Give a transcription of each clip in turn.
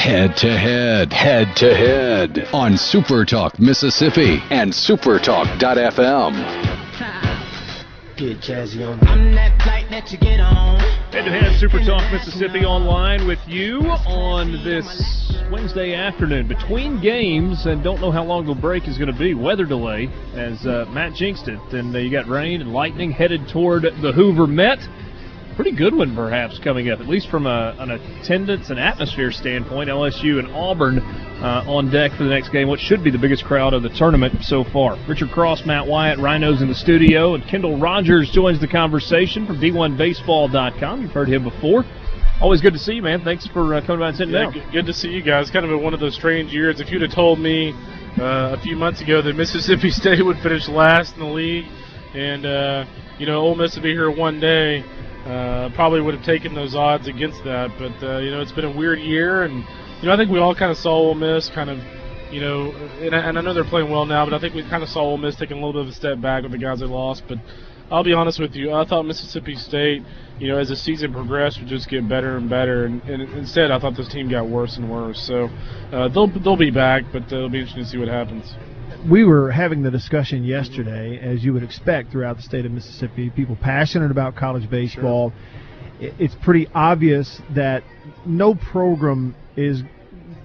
Head to head on Super Talk Mississippi and supertalk.fm. Get jazzy on. I'm that flight that you get on. Head to head Super Talk Mississippi online with you on this Wednesday afternoon between games, and don't know how long the break is going to be. Weather delay, as Matt jinxed it, and you got rain and lightning headed toward the Hoover Met. Pretty good one, perhaps, coming up, at least from an attendance and atmosphere standpoint. LSU and Auburn on deck for the next game, what should be the biggest crowd of the tournament so far. Richard Cross, Matt Wyatt, Rhinos in the studio, and Kendall Rogers joins the conversation from D1Baseball.com. You've heard him before. Always good to see you, man. Thanks for coming by and sitting down. Good to see you guys. Kind of one of those strange years. If you'd have told me a few months ago that Mississippi State would finish last in the league and, Ole Miss would be here one day, probably would have taken those odds against that. But, it's been a weird year, and, I think we all kind of saw Ole Miss kind of, and I know they're playing well now, but I think we kind of saw Ole Miss taking a little bit of a step back with the guys they lost. But I'll be honest with you, I thought Mississippi State, as the season progressed, would just get better and better, and instead I thought this team got worse and worse. So they'll be back, but it'll be interesting to see what happens. We were having the discussion yesterday, as you would expect throughout the state of Mississippi, people passionate about college baseball. Sure. It's pretty obvious that no program is,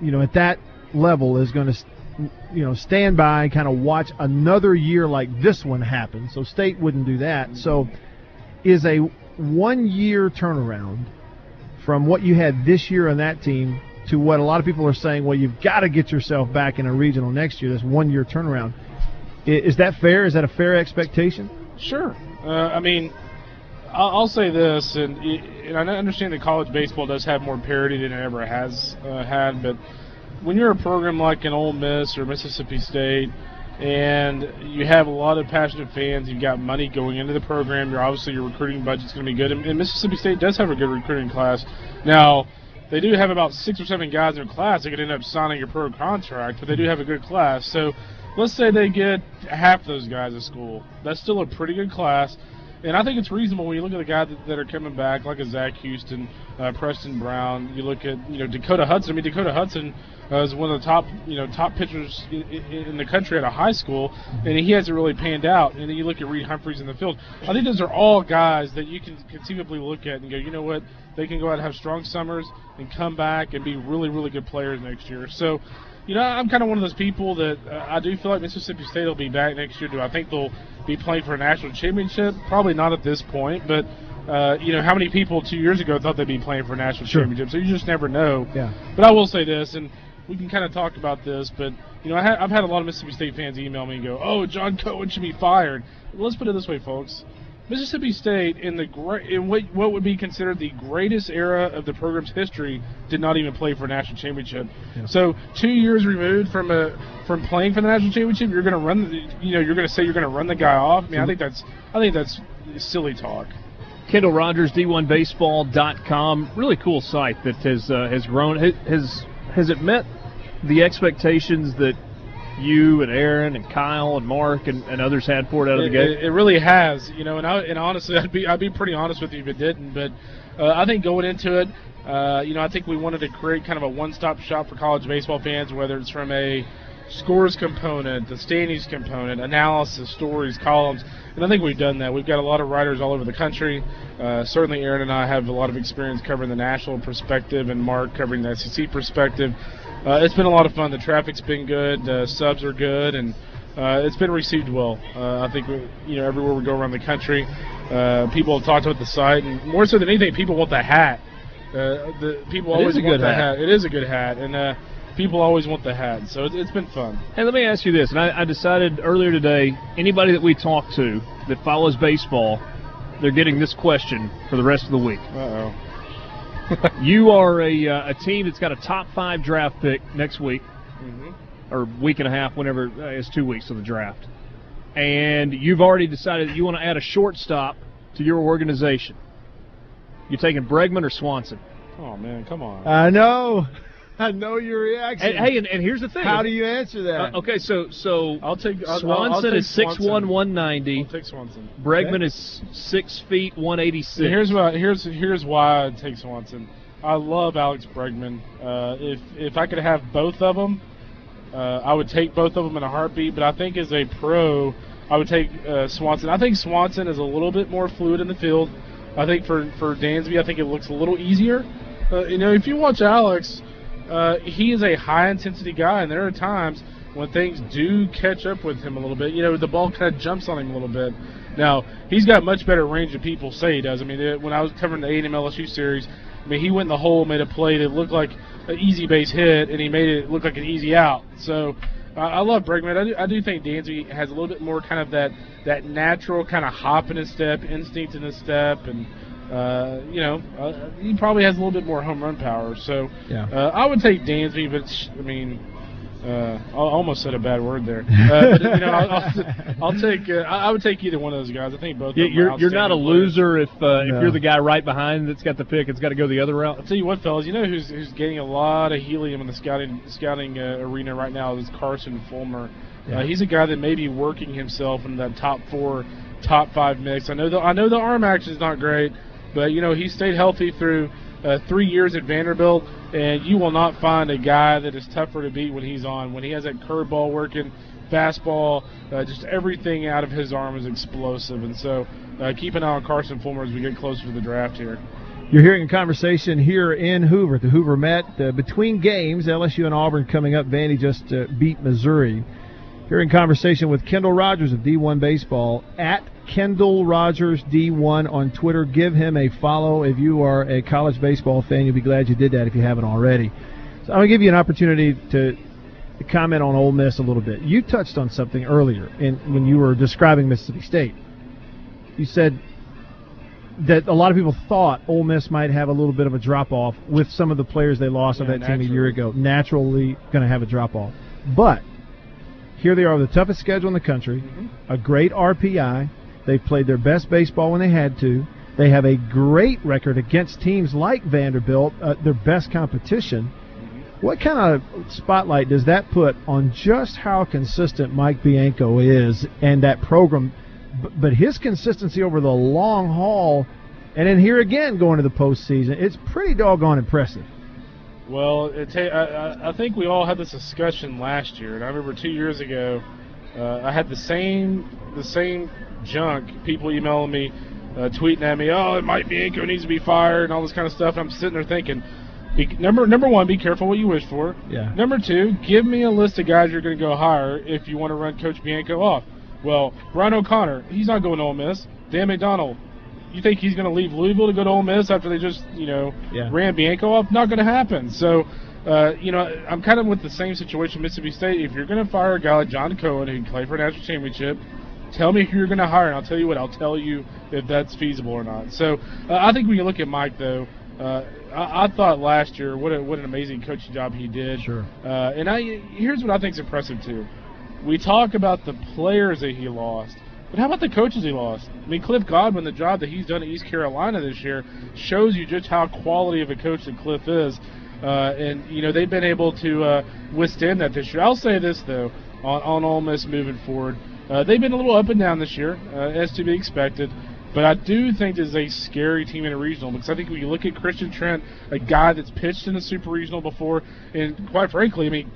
at that level is going to, stand by and kind of watch another year like this one happen. So State wouldn't do that. Mm-hmm. So is a 1-year turnaround from what you had this year on that team to what a lot of people are saying, well, you've got to get yourself back in a regional next year, this 1-year turnaround. Is that fair? Is that a fair expectation? Sure. I'll say this, and I understand that college baseball does have more parity than it ever has had, but when you're a program like an Ole Miss or Mississippi State, and you have a lot of passionate fans, you've got money going into the program, your recruiting budget's going to be good, and Mississippi State does have a good recruiting class. Now, they do have about 6 or 7 guys in their class that could end up signing a pro contract, but they do have a good class. So let's say they get half those guys at school. That's still a pretty good class. And I think it's reasonable when you look at the guys that are coming back, like a Zach Houston, Preston Brown. You look at Dakota Hudson. Dakota Hudson is one of the top pitchers in the country at a high school, and he hasn't really panned out. And then you look at Reed Humphreys in the field. I think those are all guys that you can conceivably look at and go, you know what, they can go out and have strong summers and come back and be really, really good players next year. So, I'm kind of one of those people that I do feel like Mississippi State will be back next year. Do I think they'll be playing for a national championship? Probably not at this point, but how many people 2 years ago thought they'd be playing for a national championship? So you just never know. Yeah. But I will say this, and we can kind of talk about this, but I've had a lot of Mississippi State fans email me and go, "Oh, John Cohen should be fired." Well, let's put it this way, folks. Mississippi State, in what would be considered the greatest era of the program's history, did not even play for a national championship. Yeah. So 2 years removed from playing for the national championship, you're going to run. You're going to say you're going to run the guy off. I mean, I think that's silly talk. Kendall Rogers, D1Baseball.com, really cool site that has grown. Has it met the expectations that you and Aaron and Kyle and Mark and others had for it out of the gate? It really has, and honestly, I'd be pretty honest with you if it didn't. But I think going into it, I think we wanted to create kind of a one-stop shop for college baseball fans, whether it's from a scores component, the standings component, analysis, stories, columns, and I think we've done that. We've got a lot of writers all over the country. Certainly Aaron and I have a lot of experience covering the national perspective, and Mark covering the SEC perspective. It's been a lot of fun. The traffic's been good. Subs are good, and it's been received well. I think everywhere we go around the country, people have talked about the site, and more so than anything, people want the hat. People always want the hat. It is a good hat, and people always want the hat. So it's been fun. Hey, let me ask you this, and I decided earlier today, anybody that we talk to that follows baseball, they're getting this question for the rest of the week. Uh-oh. You are a team that's got a top 5 draft pick next week, or week and a half, whenever it's 2 weeks to the draft. And you've already decided that you want to add a shortstop to your organization. You taking Bregman or Swanson? Oh, man, come on. I know your reaction. Hey, and here's the thing. How do you answer that? Okay, so I'll take Swanson is 6'1", 190. I'll take Swanson. Bregman is 6 feet, 186. Here's why I'd take Swanson. I love Alex Bregman. If I could have both of them, I would take both of them in a heartbeat. But I think as a pro, I would take Swanson. I think Swanson is a little bit more fluid in the field. I think for Dansby, I think it looks a little easier. If you watch Alex, he is a high-intensity guy, and there are times when things do catch up with him a little bit. The ball kind of jumps on him a little bit. Now, he's got much better range than people say he does. I mean, when I was covering the A&M LSU series, he went in the hole, made a play that looked like an easy base hit, and he made it look like an easy out. So I love Bregman. I do think Dansby has a little bit more kind of that natural kind of hop in his step, instinct in his step, and he probably has a little bit more home run power. So I would take Dansby, but I almost said a bad word there. I'll take. I would take either one of those guys. I think both. You're not a loser if you're the guy right behind that's got the pick. It's got to go the other route. I'll tell you what, fellas. Who's getting a lot of helium in the scouting arena right now is Carson Fulmer. Yeah. He's a guy that may be working himself in that top 4, top 5 mix. I know the arm action is not great, but he stayed healthy through 3 years at Vanderbilt, and you will not find a guy that is tougher to beat when he's on. When he has that curveball working, fastball, just everything out of his arm is explosive. And so keep an eye on Carson Fulmer as we get closer to the draft here. You're hearing a conversation here in Hoover, at the Hoover Met. Between games, LSU and Auburn coming up. Vandy just beat Missouri. Hearing conversation with Kendall Rogers of D1 Baseball at Kendall Rogers D1 on Twitter. Give him a follow. If you are a college baseball fan, you'll be glad you did that if you haven't already. So I'm going to give you an opportunity to comment on Ole Miss a little bit. You touched on something earlier when you were describing Mississippi State. You said that a lot of people thought Ole Miss might have a little bit of a drop-off with some of the players they lost of that team a year ago. Naturally going to have a drop-off. But here they are with the toughest schedule in the country, a great RPI. They played their best baseball when they had to. They have a great record against teams like Vanderbilt, their best competition. What kind of spotlight does that put on just how consistent Mike Bianco is and that program, but his consistency over the long haul, and then here again going to the postseason, it's pretty doggone impressive. Well, I think we all had this discussion last year, and I remember 2 years ago, I had the same junk, people emailing me, tweeting at me, Mike Bianco needs to be fired and all this kind of stuff. And I'm sitting there thinking, number one, be careful what you wish for. Yeah. Number two, give me a list of guys you're going to go hire if you want to run Coach Bianco off. Well, Brian O'Connor, he's not going to Ole Miss. Dan McDonald, you think he's going to leave Louisville to go to Ole Miss after they just, ran Bianco off? Not going to happen. So, I'm kind of with the same situation Mississippi State. If you're going to fire a guy like John Cohen who can play for a national championship, tell me who you're going to hire, and I'll tell you what. I'll tell you if that's feasible or not. So, I think when you look at Mike, though, I thought last year what an amazing coaching job he did. Sure. Here's what I think is impressive, too. We talk about the players that he lost. But how about the coaches he lost? I mean, Cliff Godwin, the job that he's done at East Carolina this year, shows you just how quality of a coach that Cliff is. They've been able to withstand that this year. I'll say this, though, on Ole Miss moving forward. They've been a little up and down this year, as to be expected. But I do think this is a scary team in a regional, because I think when you look at Christian Trent, a guy that's pitched in a super regional before, and quite frankly, I mean,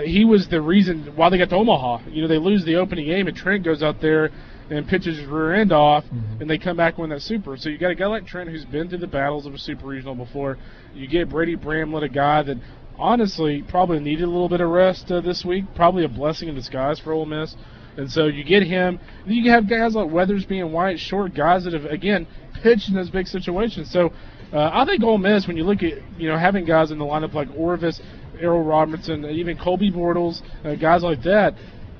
he was the reason why they got to Omaha. They lose the opening game, and Trent goes out there and pitches his rear end off, and they come back and win that super. So you got a guy like Trent who's been through the battles of a super regional before. You get Brady Bramlett, a guy that honestly probably needed a little bit of rest this week, probably a blessing in disguise for Ole Miss. And so you get him. Then you have guys like Weathersby and White, short guys that have, again, pitched in those big situations. So I think Ole Miss, when you look at, having guys in the lineup like Orvis, Errol Robertson, even Colby Bortles, guys like that,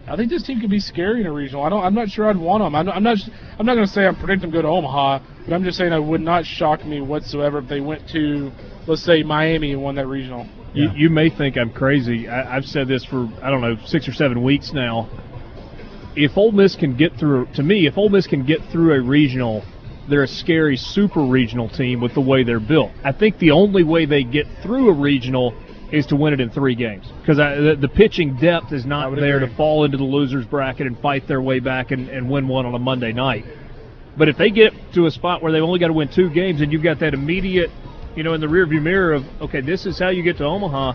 I think this team could be scary in a regional. I'm not sure I'd want them. I'm not going to say I'm predicting them to go to Omaha, but I'm just saying it would not shock me whatsoever if they went to, let's say, Miami and won that regional. Yeah. You may think I'm crazy. I've said this for, 6 or 7 weeks now. If Ole Miss can get through, if Ole Miss can get through a regional, they're a scary super regional team with the way they're built. I think the only way they get through a regional is to win it in 3 games, because the pitching depth is not there to fall into the loser's bracket and fight their way back and win one on a Monday night. But if they get to a spot where they've only got to win 2 games and you've got that immediate in the rearview mirror of, okay, this is how you get to Omaha.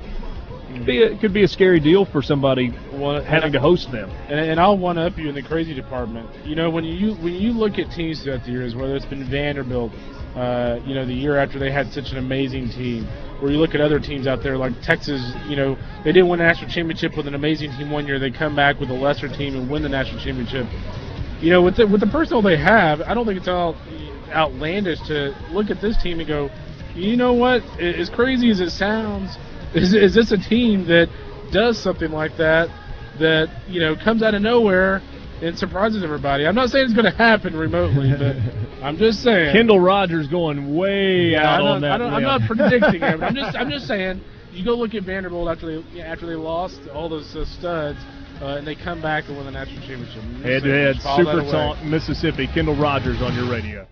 It could be a scary deal for somebody having to host them. And I'll one-up you in the crazy department. When you look at teams throughout the years, whether it's been Vanderbilt, the year after they had such an amazing team, or you look at other teams out there like Texas, they didn't win a national championship with an amazing team one year. They come back with a lesser team and win the national championship. With the personnel they have, I don't think it's all outlandish to look at this team and go, you know what, as crazy as it sounds, is this a team that does something like that comes out of nowhere and surprises everybody? I'm not saying it's going to happen remotely, but I'm just saying. Kendall Rogers going way out on that. I'm not predicting it. But I'm just saying. You go look at Vanderbilt after they lost all those studs, and they come back and win the national championship. Head to head, Super Talk Mississippi. Kendall Rogers on your radio.